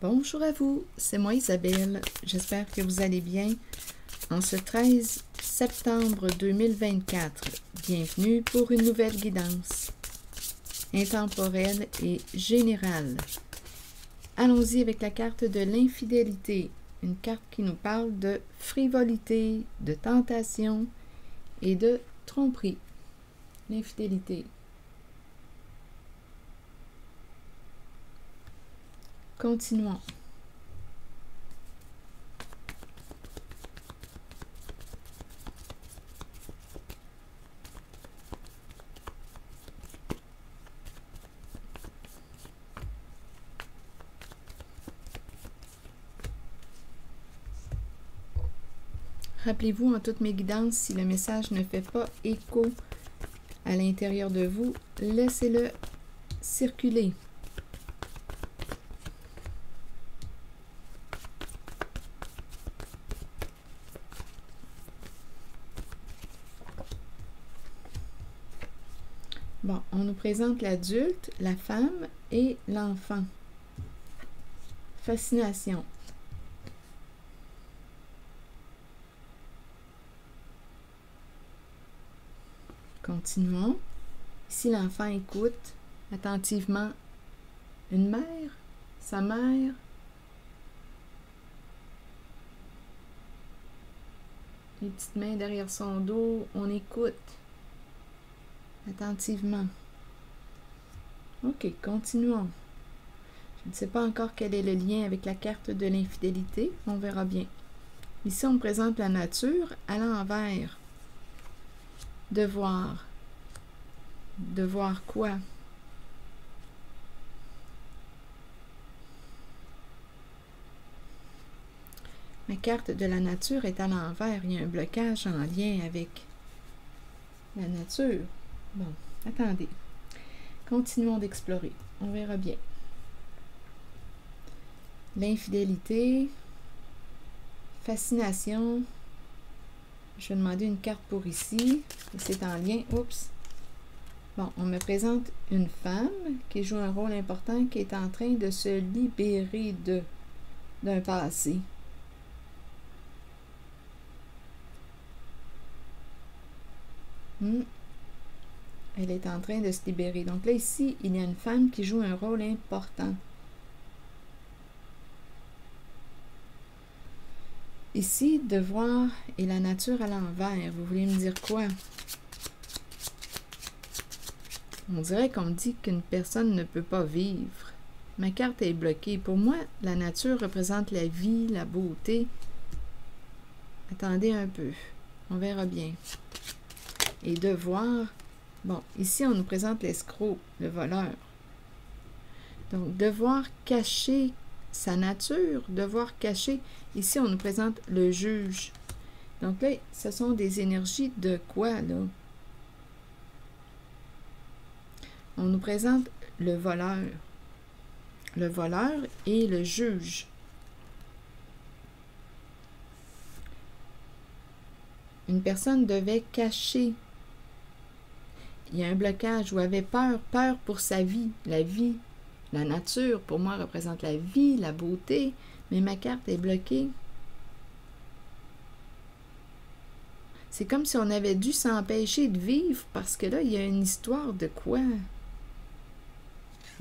Bonjour à vous, c'est moi Isabelle. J'espère que vous allez bien en ce 13 septembre 2024. Bienvenue pour une nouvelle guidance intemporelle et générale. Allons-y avec la carte de l'infidélité, une carte qui nous parle de frivolité, de tentation et de tromperie. L'infidélité. Continuons. Rappelez-vous en toutes mes guidances, si le message ne fait pas écho à l'intérieur de vous, laissez-le circuler. Bon, on nous présente l'adulte, la femme et l'enfant. Fascination. Continuons. Ici, l'enfant écoute attentivement une mère, sa mère, les petites mains derrière son dos, on écoute attentivement. Ok, continuons. Je ne sais pas encore quel est le lien avec la carte de l'infidélité, on verra bien. Ici, on présente la nature à l'envers. Devoir. Devoir quoi? Ma carte de la nature est à l'envers. Il y a un blocage en lien avec la nature. Bon, attendez. Continuons d'explorer. On verra bien. L'infidélité. Fascination. Je vais demander une carte pour ici. C'est en lien. Oups. Bon, on me présente une femme qui joue un rôle important, qui est en train de se libérer d'un passé. Elle est en train de se libérer. Donc là, ici, il y a une femme qui joue un rôle important. Ici, devoir et la nature à l'envers. Vous voulez me dire quoi? On dirait qu'on me dit qu'une personne ne peut pas vivre. Ma carte est bloquée. Pour moi, la nature représente la vie, la beauté. Attendez un peu. On verra bien. Et devoir. Bon, ici, on nous présente l'escroc, le voleur. Donc, devoir cacher sa nature, devoir cacher. Ici, on nous présente le juge. Donc là, ce sont des énergies de quoi, là? On nous présente le voleur. Le voleur et le juge. Une personne devait cacher. Il y a un blocage ou avait peur, peur pour sa vie. La vie, la nature, pour moi, représente la vie, la beauté, mais ma carte est bloquée. C'est comme si on avait dû s'empêcher de vivre parce que là, il y a une histoire de quoi?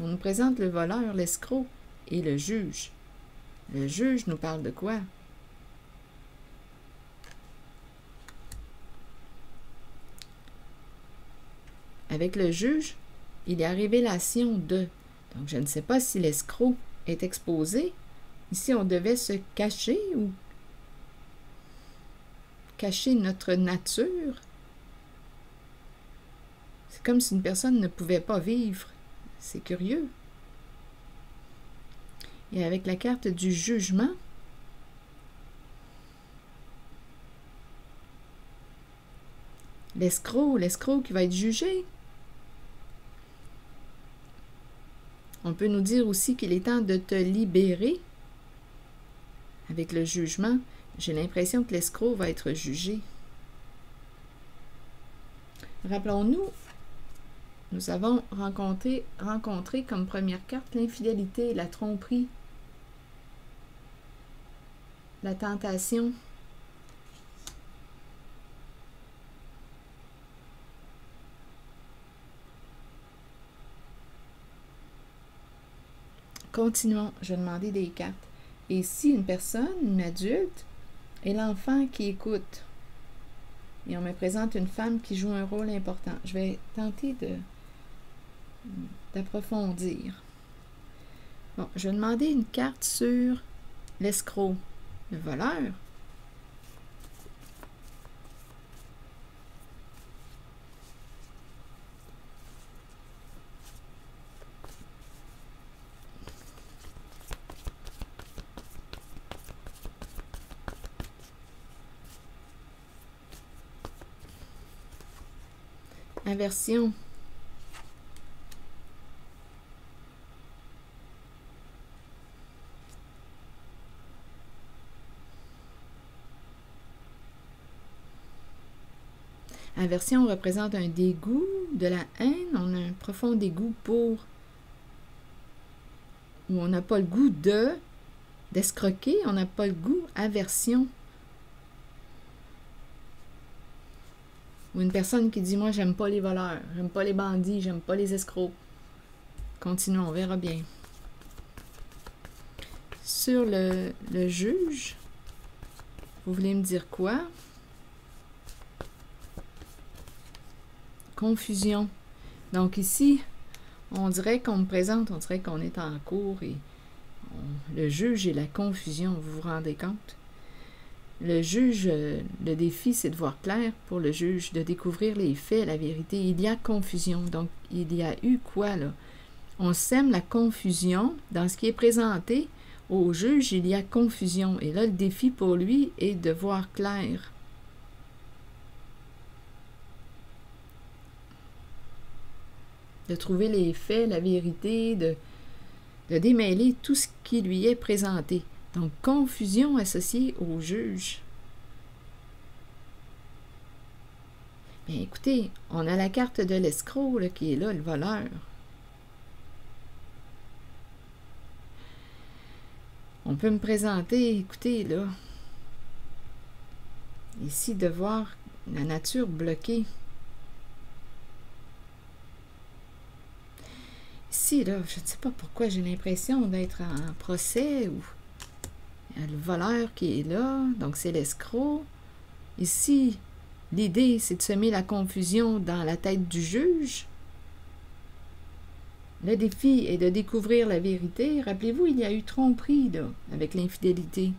On nous présente le voleur, l'escroc et le juge. Le juge nous parle de quoi? Avec le juge, il y a révélation de. Donc, je ne sais pas si l'escroc est exposé. Ici, on devait se cacher ou cacher notre nature. C'est comme si une personne ne pouvait pas vivre. C'est curieux. Et avec la carte du jugement, l'escroc qui va être jugé. On peut nous dire aussi qu'il est temps de te libérer. Avec le jugement, j'ai l'impression que l'escroc va être jugé. Rappelons-nous, nous avons rencontré comme première carte l'infidélité, la tromperie. la tentation. Continuons, je vais demander des cartes. Et si une personne, une adulte, et l'enfant qui écoute, et on me présente une femme qui joue un rôle important, je vais tenter d'approfondir. Bon, je vais demander une carte sur l'escroc, le voleur. Aversion. Aversion représente un dégoût, de la haine, on a un profond dégoût pour, ou on n'a pas le goût d'escroquer, on n'a pas le goût, aversion. Ou une personne qui dit, moi, j'aime pas les voleurs, j'aime pas les bandits, j'aime pas les escrocs. Continuons, on verra bien. Sur le juge, vous voulez me dire quoi? Confusion. Donc ici, on dirait qu'on me présente, on dirait qu'on est en cours et le juge et la confusion, vous vous rendez compte? Le juge, le défi, c'est de voir clair pour le juge, de découvrir les faits, la vérité. Il y a confusion. Donc, il y a eu quoi, là? On sème la confusion. Dans ce qui est présenté au juge, il y a confusion. Et là, le défi pour lui est de voir clair. De trouver les faits, la vérité, de démêler tout ce qui lui est présenté. Donc, confusion associée au juge. Bien, écoutez, on a la carte de l'escroc là, qui est là, le voleur. On peut me présenter, écoutez, là, ici, de voir la nature bloquée. Ici, là, je ne sais pas pourquoi j'ai l'impression d'être en procès ou le voleur qui est là, donc c'est l'escroc. Ici, l'idée, c'est de semer la confusion dans la tête du juge. Le défi est de découvrir la vérité. Rappelez-vous, il y a eu tromperie, là, avec l'infidélité.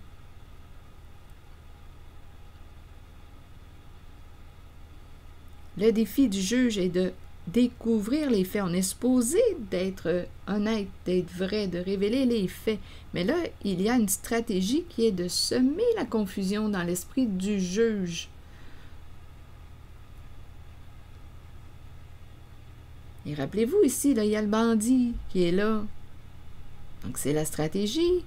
Le défi du juge est de découvrir les faits. On est supposé d'être honnête, d'être vrai, de révéler les faits. Mais là, il y a une stratégie qui est de semer la confusion dans l'esprit du juge. Et rappelez-vous ici, là, il y a le bandit qui est là. Donc, c'est la stratégie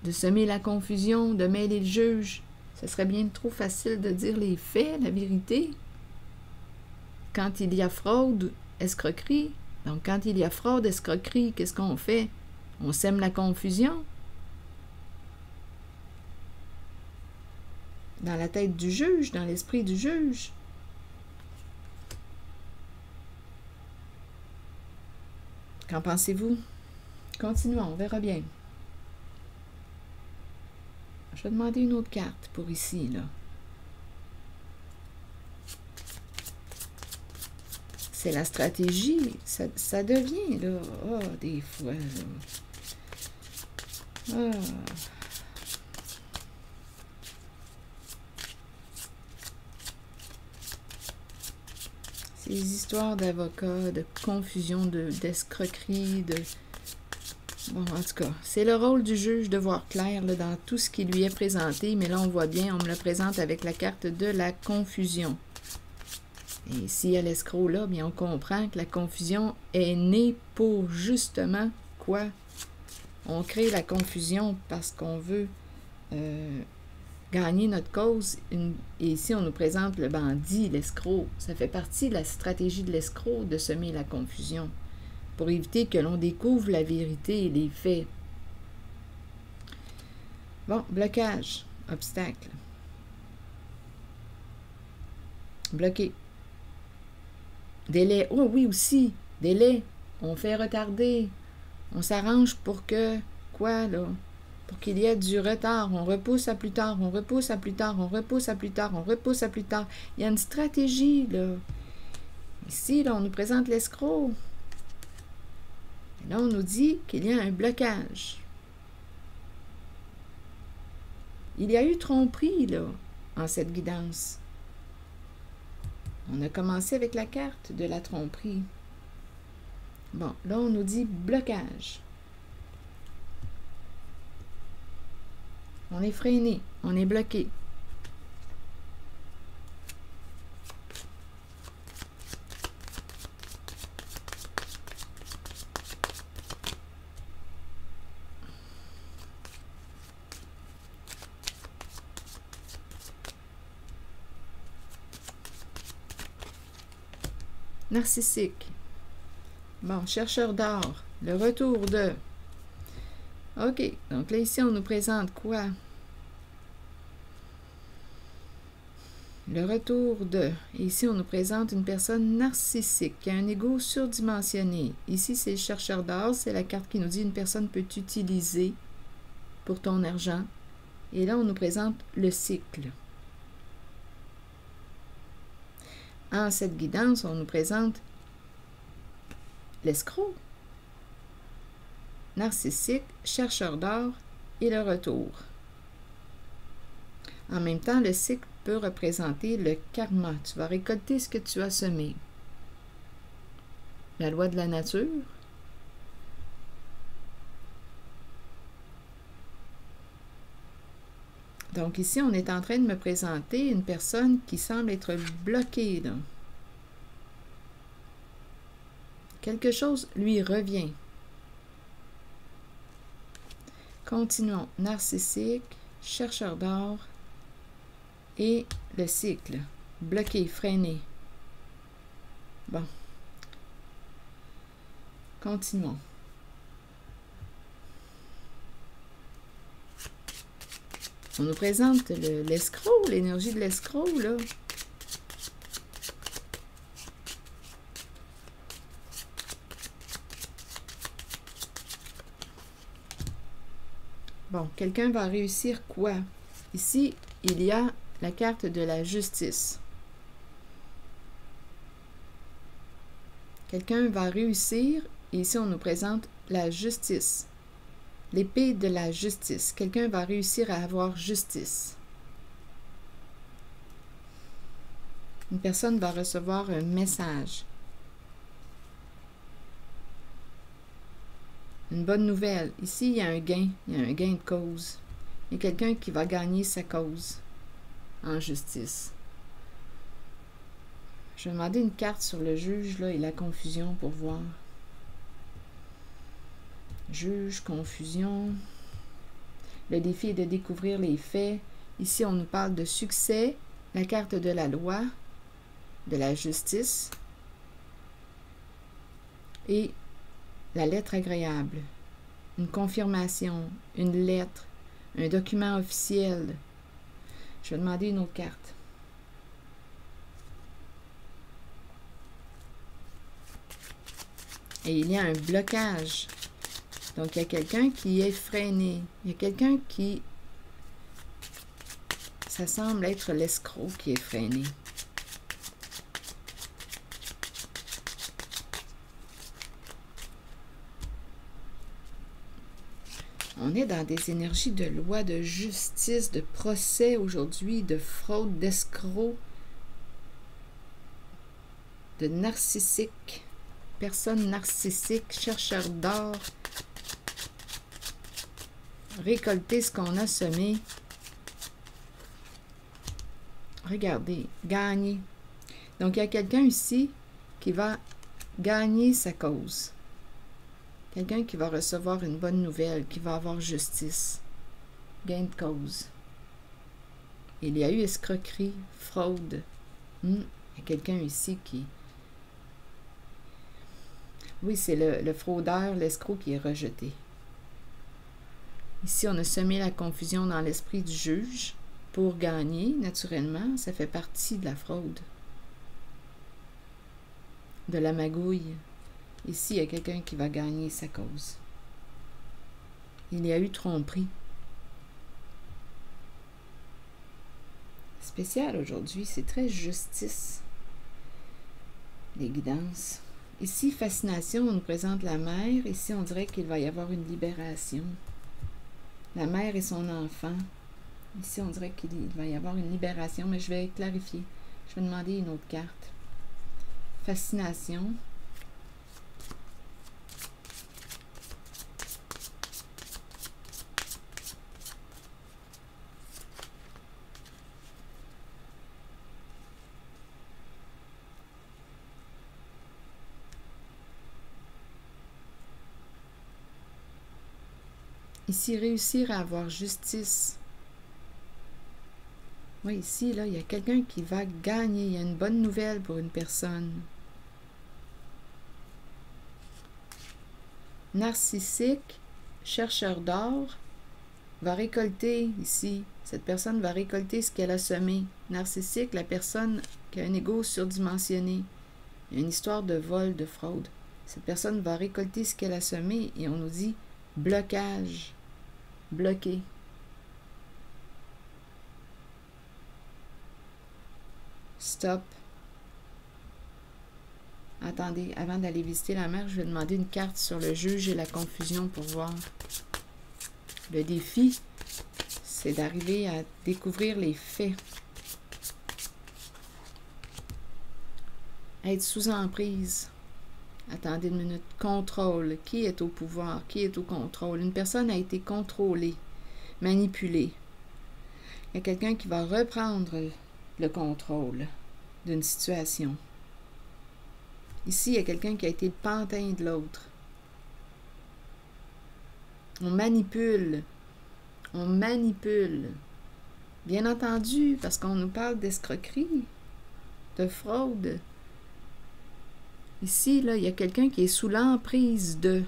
de semer la confusion, de mêler le juge. Ce serait bien trop facile de dire les faits, la vérité. Quand il y a fraude, escroquerie, donc quand il y a fraude, escroquerie, qu'est-ce qu'on fait? On sème la confusion dans la tête du juge, dans l'esprit du juge. Qu'en pensez-vous? Continuons, on verra bien. Je vais demander une autre carte pour ici, là. C'est la stratégie. Ça devient, là, des fois, là. Ces histoires d'avocats, de confusion, d'escroquerie, Bon, en tout cas, c'est le rôle du juge de voir clair là, dans tout ce qui lui est présenté, mais là, on voit bien, on me le présente avec la carte de la confusion. Et s'il y a l'escroc là, bien, on comprend que la confusion est née pour justement quoi? On crée la confusion parce qu'on veut gagner notre cause. Et ici, on nous présente le bandit, l'escroc. Ça fait partie de la stratégie de l'escroc de semer la confusion pour éviter que l'on découvre la vérité et les faits. Bon, blocage, obstacle. Bloqué. Délai. Oh oui, aussi. Délai. On fait retarder. On s'arrange pour que... Quoi, là? Pour qu'il y ait du retard. On repousse à plus tard. On repousse à plus tard. On repousse à plus tard. On repousse à plus tard. Il y a une stratégie, là. Ici, là, on nous présente l'escroc. Et là, on nous dit qu'il y a un blocage. Il y a eu tromperie, là, en cette guidance. On a commencé avec la carte de la tromperie. Bon, là, on nous dit blocage. On est freiné, on est bloqué. Narcissique. Bon, chercheur d'or. Le retour de... OK, donc là, ici, on nous présente quoi? Le retour de... Et ici, on nous présente une personne narcissique qui a un ego surdimensionné. Ici, c'est le chercheur d'or. C'est la carte qui nous dit une personne peut t'utiliser pour ton argent. Et là, on nous présente le cycle. En cette guidance, on nous présente l'escroc, narcissique, chercheur d'or et le retour. En même temps, le cycle peut représenter le karma. Tu vas récolter ce que tu as semé. La loi de la nature. Donc ici, on est en train de me présenter une personne qui semble être bloquée, là. Quelque chose lui revient. Continuons. Narcissique, chercheur d'or et le cycle. Bloqué, freiné. Bon. Continuons. On nous présente l'escroc, l'énergie de l'escroc, là. Bon, quelqu'un va réussir quoi? Ici, il y a la carte de la justice. Quelqu'un va réussir, et ici on nous présente la justice. L'épée de la justice. Quelqu'un va réussir à avoir justice. Une personne va recevoir un message. Une bonne nouvelle. Ici, il y a un gain. Il y a un gain de cause. Il y a quelqu'un qui va gagner sa cause en justice. Je vais demander une carte sur le juge là, et la confusion pour voir. Juge, confusion. Le défi est de découvrir les faits. Ici, on nous parle de succès. La carte de la loi, de la justice. Et la lettre agréable. Une confirmation, une lettre, un document officiel. Je vais demander une autre carte. Et il y a un blocage. Donc, il y a quelqu'un qui est freiné. Il y a quelqu'un qui... Ça semble être l'escroc qui est freiné. On est dans des énergies de loi, de justice, de procès aujourd'hui, de fraude, d'escroc, de narcissique, personne narcissique, chercheur d'or, récolter ce qu'on a semé. Regardez, gagner. Donc, il y a quelqu'un ici qui va gagner sa cause. Quelqu'un qui va recevoir une bonne nouvelle, qui va avoir justice. Gain de cause. Il y a eu escroquerie, fraude. Il y a quelqu'un ici qui... Oui, c'est le fraudeur, l'escroc qui est rejeté. Ici, on a semé la confusion dans l'esprit du juge pour gagner, naturellement. Ça fait partie de la fraude, de la magouille. Ici, il y a quelqu'un qui va gagner sa cause. Il y a eu tromperie. Spécial aujourd'hui, c'est très justice. Les guidances. Ici, fascination, on nous présente la mère. Ici, on dirait qu'il va y avoir une libération. La mère et son enfant. Ici, on dirait qu'il va y avoir une libération, mais je vais clarifier. Je vais demander une autre carte. Fascination. Ici, réussir à avoir justice. Oui, ici, là, il y a quelqu'un qui va gagner. Il y a une bonne nouvelle pour une personne. Narcissique, chercheur d'or, va récolter ici. Cette personne va récolter ce qu'elle a semé. Narcissique, la personne qui a un ego surdimensionné. Il y a une histoire de vol, de fraude. Cette personne va récolter ce qu'elle a semé et on nous dit blocage, bloqué. Stop. Attendez, avant d'aller visiter la mère, je vais demander une carte sur le juge et la confusion pour voir. Le défi, c'est d'arriver à découvrir les faits. Être sous emprise. Attendez une minute. Contrôle. Qui est au pouvoir? Qui est au contrôle? Une personne a été contrôlée, manipulée. Il y a quelqu'un qui va reprendre le contrôle d'une situation. Ici, il y a quelqu'un qui a été le pantin de l'autre. On manipule. On manipule. Bien entendu, parce qu'on nous parle d'escroquerie, de fraude. Ici, là, il y a quelqu'un qui est sous l'emprise d'une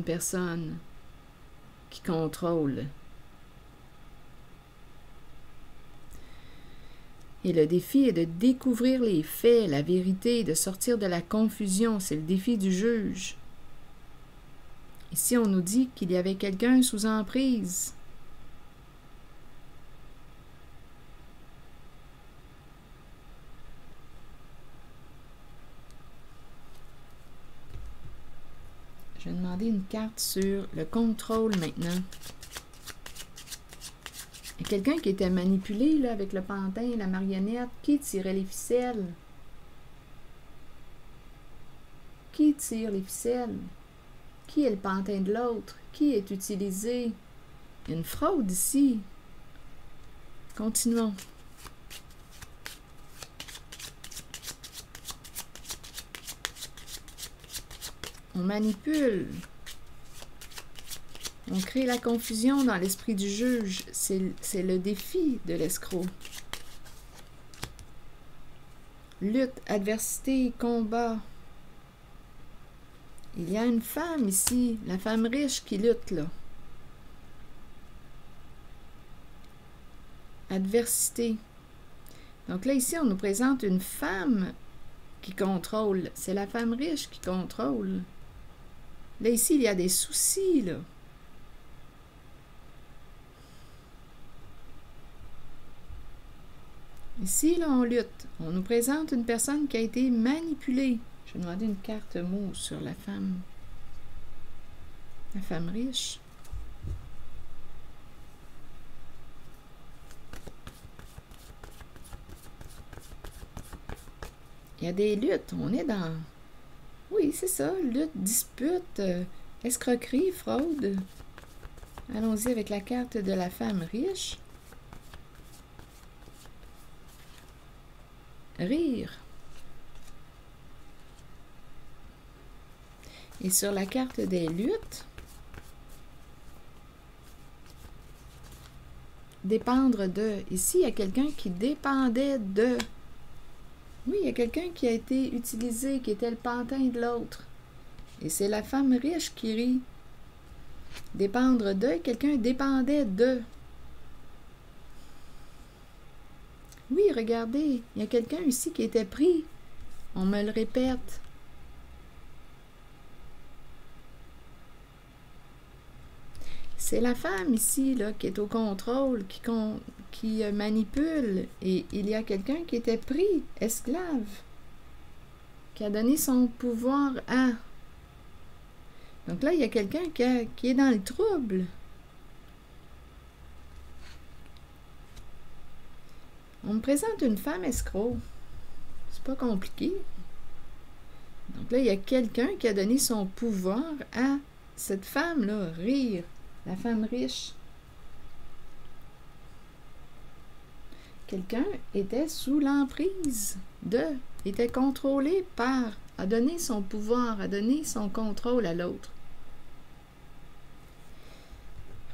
personne qui contrôle. Et le défi est de découvrir les faits, la vérité, de sortir de la confusion. C'est le défi du juge. Ici, on nous dit qu'il y avait quelqu'un sous emprise. Je vais demander une carte sur le contrôle maintenant. Il y a quelqu'un qui était manipulé là, avec le pantin, la marionnette. Qui tirait les ficelles? Qui tire les ficelles? Qui est le pantin de l'autre? Qui est utilisé? Il y a une fraude ici. Continuons. On manipule. On crée la confusion dans l'esprit du juge. C'est le défi de l'escroc. Lutte, adversité, combat. Il y a une femme ici, la femme riche qui lutte là. Adversité. Donc là, ici, on nous présente une femme qui contrôle. C'est la femme riche qui contrôle. Là, ici, il y a des soucis, là. Ici, là, on lutte. On nous présente une personne qui a été manipulée. Je vais demander une carte mot sur la femme. La femme riche. Il y a des luttes. On est dans... Oui, c'est ça. Lutte, dispute, escroquerie, fraude. Allons-y avec la carte de la femme riche. Rire. Et sur la carte des luttes, dépendre de. Ici, il y a quelqu'un qui dépendait de. Oui, il y a quelqu'un qui a été utilisé, qui était le pantin de l'autre. Et c'est la femme riche qui rit. Dépendre de, quelqu'un dépendait de. Oui, regardez, il y a quelqu'un ici qui était pris. On me le répète. C'est la femme ici là, qui est au contrôle, qui manipule. Et il y a quelqu'un qui était pris, esclave, qui a donné son pouvoir à. Donc là, il y a quelqu'un qui est dans le trouble. On me présente une femme escroc. C'est pas compliqué. Donc là, il y a quelqu'un qui a donné son pouvoir à cette femme-là, rire, la femme riche. Quelqu'un était sous l'emprise était contrôlé par, a donné son pouvoir, a donné son contrôle à l'autre.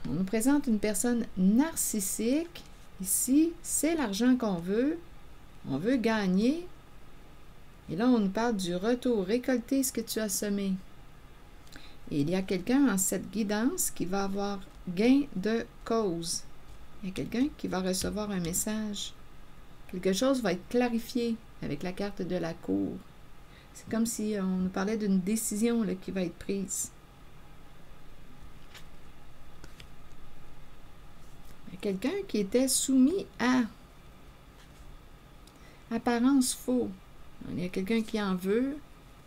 On nous présente une personne narcissique. Ici, c'est l'argent qu'on veut. On veut gagner. Et là, on nous parle du retour, récolter ce que tu as semé. Et il y a quelqu'un en cette guidance qui va avoir gain de cause. Il y a quelqu'un qui va recevoir un message. Quelque chose va être clarifié avec la carte de la cour. C'est comme si on nous parlait d'une décision là, qui va être prise. Il y a quelqu'un qui était soumis à apparence faux. Il y a quelqu'un qui en veut,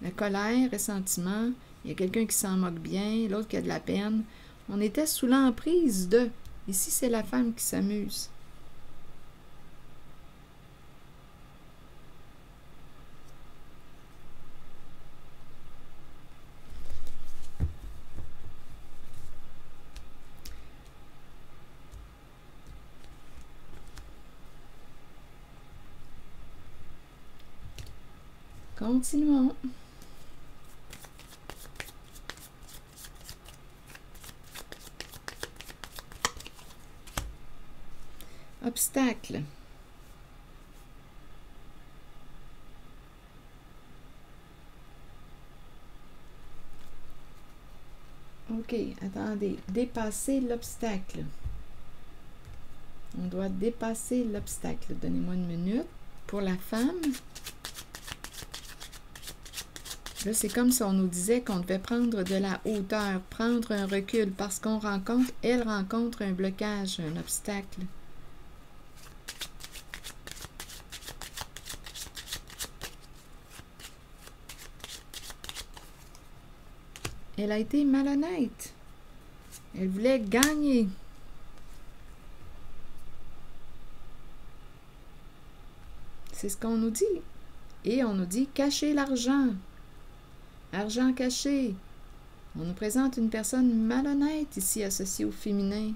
la colère, ressentiment. Il y a quelqu'un qui s'en moque bien, l'autre qui a de la peine. On était sous l'emprise de. Ici, c'est la femme qui s'amuse. Continuons. Obstacle. OK, attendez. Dépasser l'obstacle. On doit dépasser l'obstacle. Donnez-moi une minute. Pour la femme, là, c'est comme si on nous disait qu'on devait prendre de la hauteur, prendre un recul, parce elle rencontre un blocage, un obstacle. Elle a été malhonnête. Elle voulait gagner. C'est ce qu'on nous dit. Et on nous dit cacher l'argent. Argent caché. On nous présente une personne malhonnête ici associée au féminin.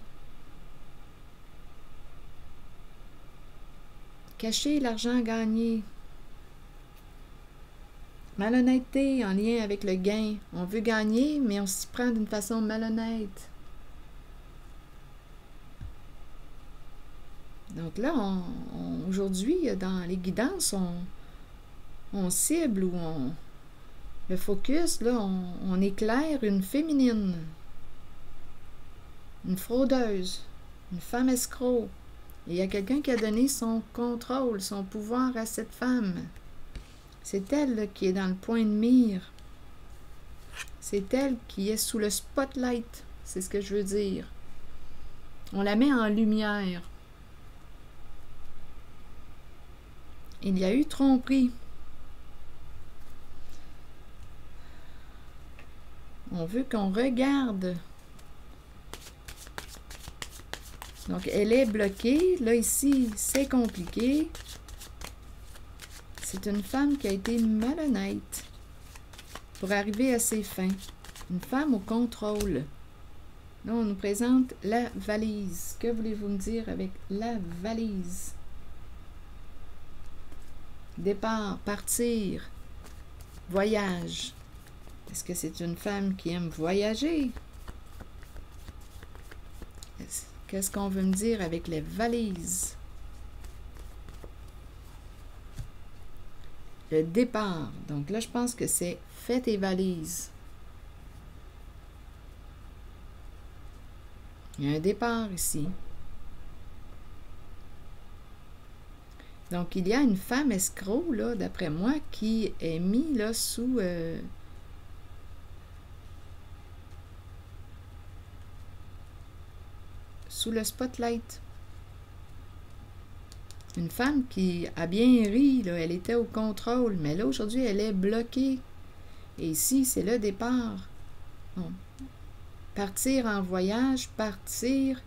Cacher l'argent gagné. Malhonnêteté en lien avec le gain. On veut gagner, mais on s'y prend d'une façon malhonnête. Donc là, aujourd'hui, dans les guidances, on cible ou le focus, là, on éclaire une féminine, une fraudeuse, une femme escroc. Et il y a quelqu'un qui a donné son contrôle, son pouvoir à cette femme. C'est elle là, qui est dans le point de mire. C'est elle qui est sous le spotlight. C'est ce que je veux dire. On la met en lumière. Il y a eu tromperie. On veut qu'on regarde. Donc, elle est bloquée. Là, ici, c'est compliqué. C'est une femme qui a été malhonnête pour arriver à ses fins. Une femme au contrôle. Là, on nous présente la valise. Que voulez-vous me dire avec la valise? Départ, partir, voyage. Est-ce que c'est une femme qui aime voyager? Qu'est-ce qu'on veut me dire avec les valises? Le départ. Donc là, je pense que c'est « fais tes valises ». Il y a un départ ici. Donc, il y a une femme escroc, là, d'après moi, qui est mise là, sous le spotlight. Une femme qui a bien ri, là, elle était au contrôle, mais là, aujourd'hui, elle est bloquée. Et ici, c'est le départ. Bon. Partir en voyage, partir,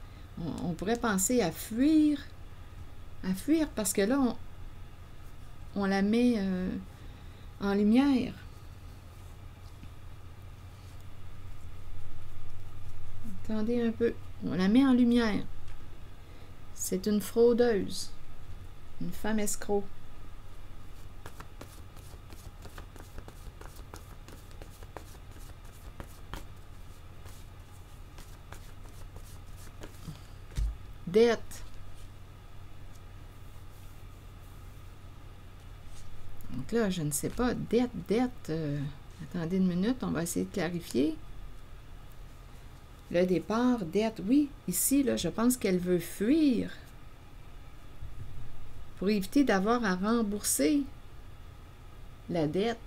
on pourrait penser à fuir parce que là, on la met en lumière. Attendez un peu, on la met en lumière. C'est une fraudeuse, une femme escroc. Dette. Donc là, je ne sais pas, dette. Attendez une minute, on va essayer de clarifier. Le départ, dette, oui. Ici, là, je pense qu'elle veut fuir pour éviter d'avoir à rembourser la dette.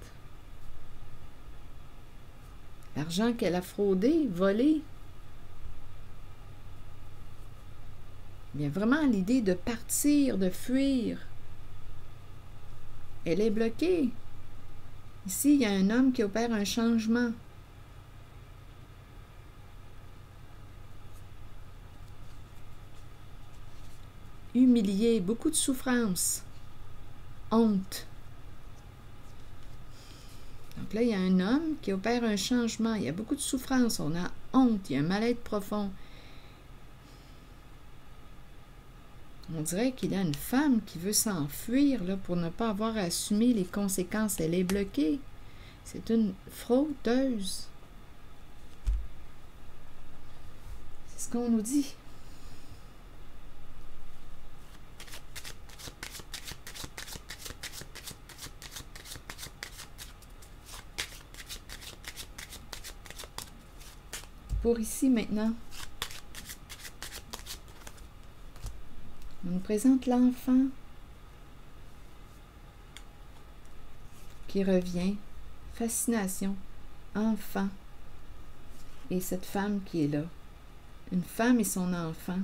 L'argent qu'elle a fraudé, volé. Il y a vraiment l'idée de partir, de fuir. Elle est bloquée. Ici, il y a un homme qui opère un changement. Humilié, beaucoup de souffrance. Honte. Donc là, il y a un homme qui opère un changement. Il y a beaucoup de souffrance. On a honte. Il y a un mal-être profond. On dirait qu'il y a une femme qui veut s'enfuir là, pour ne pas avoir à assumer les conséquences. Elle est bloquée. C'est une fraudeuse. C'est ce qu'on nous dit. Pour ici maintenant, on nous présente l'enfant qui revient, fascination, enfant, et cette femme qui est là. Une femme et son enfant.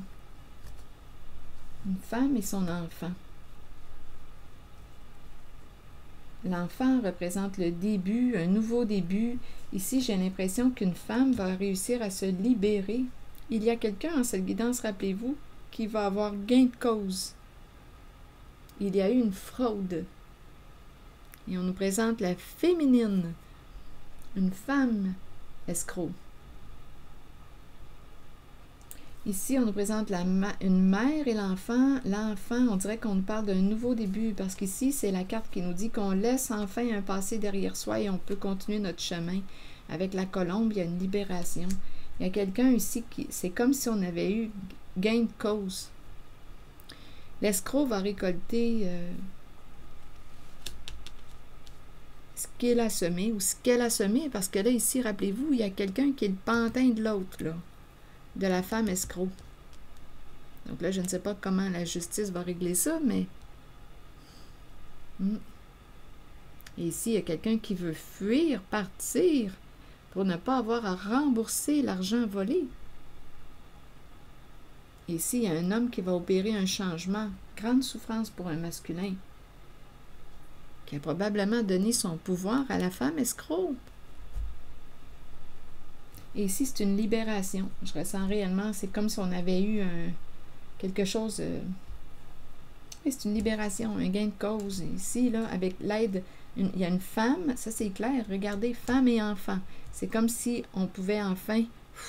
Une femme et son enfant. L'enfant représente le début, un nouveau début. Ici, j'ai l'impression qu'une femme va réussir à se libérer. Il y a quelqu'un en cette guidance, rappelez-vous, qui va avoir gain de cause. Il y a eu une fraude. Et on nous présente la féminine, une femme escroc. Ici, on nous présente une mère et l'enfant. L'enfant, on dirait qu'on nous parle d'un nouveau début, parce qu'ici, c'est la carte qui nous dit qu'on laisse enfin un passé derrière soi et on peut continuer notre chemin. Avec la colombe, il y a une libération. Il y a quelqu'un ici qui, c'est comme si on avait eu gain de cause. L'escroc va récolter ce qu'il a semé ou ce qu'elle a semé, parce que là, ici, rappelez-vous, il y a quelqu'un qui est le pantin de l'autre, là. De la femme escroc. Donc là, je ne sais pas comment la justice va régler ça, mais... Et ici, il y a quelqu'un qui veut fuir, partir, pour ne pas avoir à rembourser l'argent volé. Et ici, il y a un homme qui va opérer un changement. Grande souffrance pour un masculin, qui a probablement donné son pouvoir à la femme escroc. Et ici, c'est une libération. Je ressens réellement, c'est comme si on avait eu quelque chose... c'est une libération, un gain de cause. Ici, là, avec l'aide, il y a une femme, ça c'est clair, regardez, femme et enfant. C'est comme si on pouvait enfin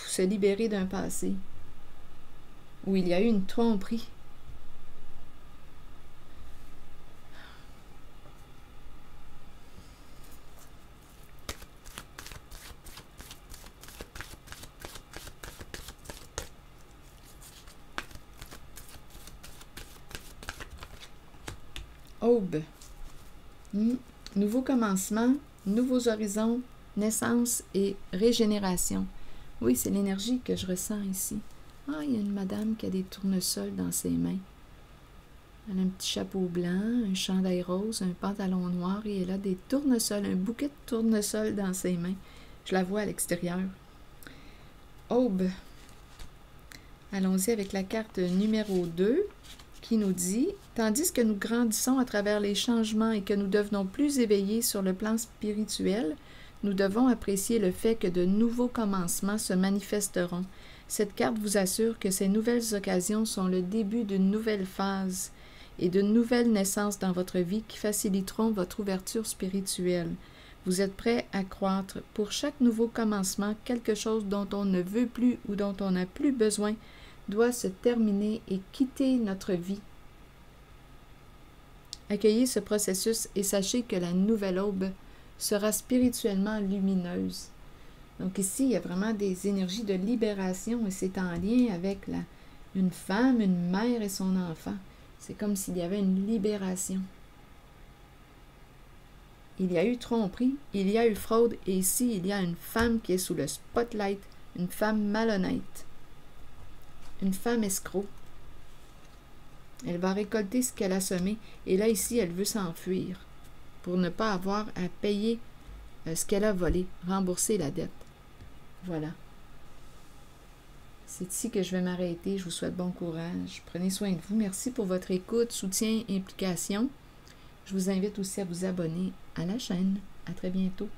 se libérer d'un passé où il y a eu une tromperie. Aube. Nouveau commencement, nouveaux horizons, naissance et régénération. Oui, c'est l'énergie que je ressens ici. Ah, il y a une madame qui a des tournesols dans ses mains. Elle a un petit chapeau blanc, un chandail rose, un pantalon noir et elle a des tournesols, un bouquet de tournesols dans ses mains. Je la vois à l'extérieur. Aube. Allons-y avec la carte numéro 2 qui nous dit « Tandis que nous grandissons à travers les changements et que nous devenons plus éveillés sur le plan spirituel, nous devons apprécier le fait que de nouveaux commencements se manifesteront. Cette carte vous assure que ces nouvelles occasions sont le début d'une nouvelle phase et de nouvelles naissances dans votre vie qui faciliteront votre ouverture spirituelle. Vous êtes prêt à croître. Pour chaque nouveau commencement, quelque chose dont on ne veut plus ou dont on n'a plus besoin doit se terminer et quitter notre vie. Accueillez ce processus et sachez que la nouvelle aube sera spirituellement lumineuse. » Donc ici, il y a vraiment des énergies de libération et c'est en lien avec une femme, une mère et son enfant. C'est comme s'il y avait une libération. Il y a eu tromperie, il y a eu fraude et ici, il y a une femme qui est sous le spotlight, une femme malhonnête, une femme escroc. Elle va récolter ce qu'elle a semé et là, ici, elle veut s'enfuir pour ne pas avoir à payer ce qu'elle a volé, rembourser la dette. Voilà. C'est ici que je vais m'arrêter. Je vous souhaite bon courage. Prenez soin de vous. Merci pour votre écoute, soutien, implication. Je vous invite aussi à vous abonner à la chaîne. À très bientôt.